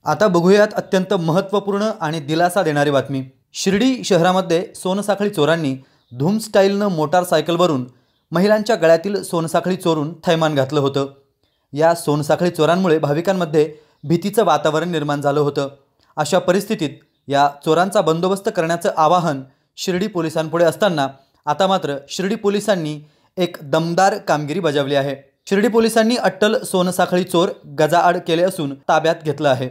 आता बघूयात अत्यंत महत्त्वपूर्ण आणि दिलासा देणारी बातमी। शिर्डी शहरामध्ये सोनसाखळी चोरांनी धूम स्टाईलनं मोटारसायकलवरून महिलांच्या गळ्यातील सोनसाखळी चोरून थैमान घातलं होतं। या सोनसाखळी चोरांमुळे भाविकांमध्ये भीतीचं वातावरण निर्माण झालं होतं। अशा परिस्थितीत या चोरांचा बंदोबस्त करण्याचं आवाहन शिर्डी पोलिसांपुढे असताना आता मात्र शिर्डी पोलिसांनी एक दमदार कामगिरी बजावली आहे। शिर्डी पोलिसांनी अट्टल सोनसाखळी चोर गजाआड केले असून ताब्यात घेतलं आहे।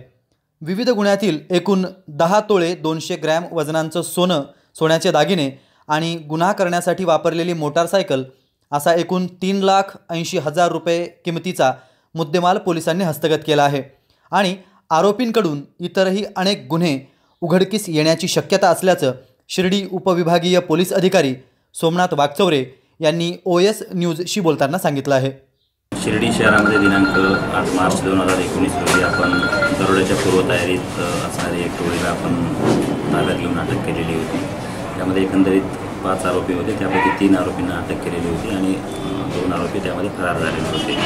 विविध गुन्ह्यातील एकूण 10 तोळे 200 ग्रॅम वजनांचं सोन्याचे दागिने आणि गुन्हा करण्यासाठी वापरलेली मोटारसायकल असा एकूण 3,80,000 रुपये किमतीचा मुद्देमाल पोलिसांनी हस्तगत केला आहे। आणि आरोपींकडून इतरही अनेक गुन्हे उघडकीस येण्याची शक्यता असल्याचं शिर्डी उपविभागीय पोलीस अधिकारी सोमनाथ वागचौरे यांनी OS न्यूजशी बोलताना सांगितलं आहे। शिर्डी शहरामध्ये दिनांक 8 मार्च 2019 रोजी आपण दरोड्याच्या पूर्वतयारीत असणारी एक टोळीला आपण ताब्यात घेऊन अटक केलेली होती। त्यामध्ये एकंदरीत 5 आरोपी होते, त्यापैकी 3 आरोपींना अटक केलेली होती आणि 2 आरोपी त्यामध्ये फरार झालेले होते।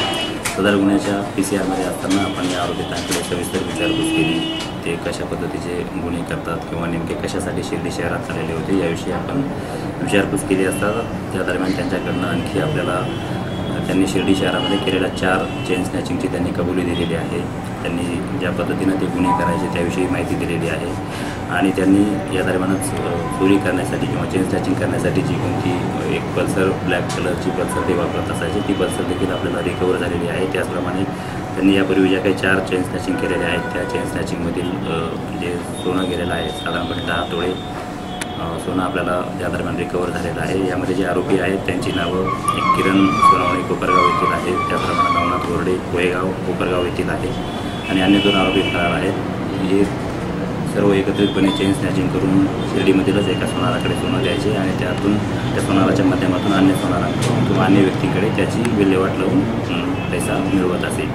सदर गुन्ह्याच्या PCR असताना आपण या आरोपितांकडे सविस्तर विचारपूस केली। ते कशा पद्धतीचे गुन्हे करतात किंवा नेमके कशासाठी शिर्डी शहरात आलेले होते याविषयी आपण विचारपूस केली असता त्या दरम्यान त्यांच्याकडनं आणखी आपल्याला त्यांनी शिर्डी शहरामध्ये केलेल्या 4 चेन स्नॅचिंगची त्यांनी कबुली दिलेली आहे। त्यांनी ज्या पद्धतीनं ते गुन्हे करायचे त्याविषयी माहिती दिलेली आहे आणि त्यांनी या दरम्यानच चोरी करण्यासाठी किंवा चेन स्नॅचिंग करण्यासाठी जी कोणती एक पल्सर ब्लॅक कलरची पल्सर ते वापरत असायची ती पल्सर देखील आपल्याला रिकवर झालेली आहे। त्याचप्रमाणे त्यांनी यापूर्वी ज्या काही 4 चेन स्नॅचिंग केलेल्या आहेत त्या चेन स्नॅचिंगमधील जे सोनं गेलेलं आहे साधारणपणे 10 तोळे सोनं आपल्याला त्या दरम्यान रिकवर झालेलं आहे। यामध्ये जे आरोपी आहेत त्यांची नावं एक किरण सोनवणे कोपरगाव येथील आहे, त्याचप्रमाणे नवनाथ गोरडे कोळेगाव कोपरगाव येथील आहे आणि अन्य 2 आरोपी फरार आहेत। हे सर्व एकत्रितपणे चेन स्नॅचिंग करून शिर्डीमधीलच एका सोनाराकडे सोनं द्यायचे आणि त्यातून त्या सोनाराच्या माध्यमातून अन्य सोनारांकडून किंवा अन्य व्यक्तींकडे त्याची विल्हेवाट लावून पैसा मिळवत असे।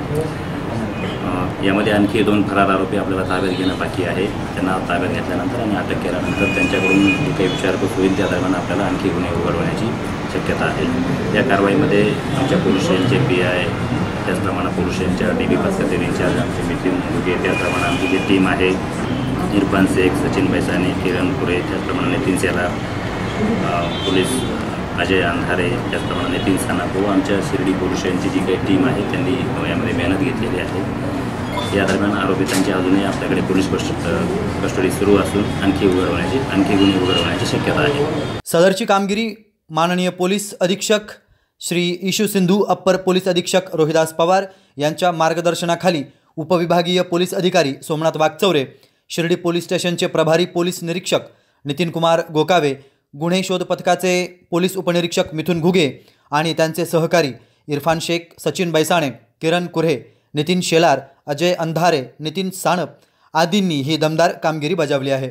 यामध्ये आणखी 2 फरार आरोपी आपल्याला ताब्यात घेणं बाकी आहे। त्यांना ताब्यात घेतल्यानंतर आणि अटक केल्यानंतर त्यांच्याकडून जी काही विचारपूस होईल त्या दरम्यान आपल्याला आणखी गुन्हे उघड होण्याची शक्यता आहे। या कारवाईमध्ये आमच्या पोलीस स्टेशनचे PI, त्याचप्रमाणे पोलीस स्टेशनच्या DB पथकाचे इन्चार्ज आमचे मिथुन घुगे, त्याचप्रमाणे आमची जी टीम आहे इरफान शेख, सचिन बैसाने, किरण कुरे, त्याचप्रमाणे नितीन सेलार, पोलीस अजय अंधारे, त्याचप्रमाणे नितीन सानापो, आमच्या शिर्डी पोलीस स्टेशनची जी काही टीम आहे त्यांनी यामध्ये मेहनत घेतलेली आहे। या दरम्यान आरोपितांची अजूनही आपल्याकडे पोलीस कस्टडी सुरू असून आणखी गुन्हे उघड होण्याची शक्यता आहे। सदरची कामगिरी माननीय पोलीस अधीक्षक Shri issue Sindhu, upper police अधीक्षक रोहिदास पवार यांच्या मार्गदर्शनाखाली उपविभागीय पोलीस अधिकारी सोमनाथ वागचौरे, शिर्डी पोलीस स्टेशनचे प्रभारी पोलीस निरीक्षक नितीन कुमार गोकावे, गुन्हे शोध पथकाचे पोलीस उपनिरीक्षक मिथुन घुगे आणि त्यांचे सहकारी इरफान शेख, सचिन बैसाणे, किरण कुरे, नितीन शेलार, अजय अंधारे, नितीन सानप आदींनी ही दमदार कामगिरी बजावली आहे।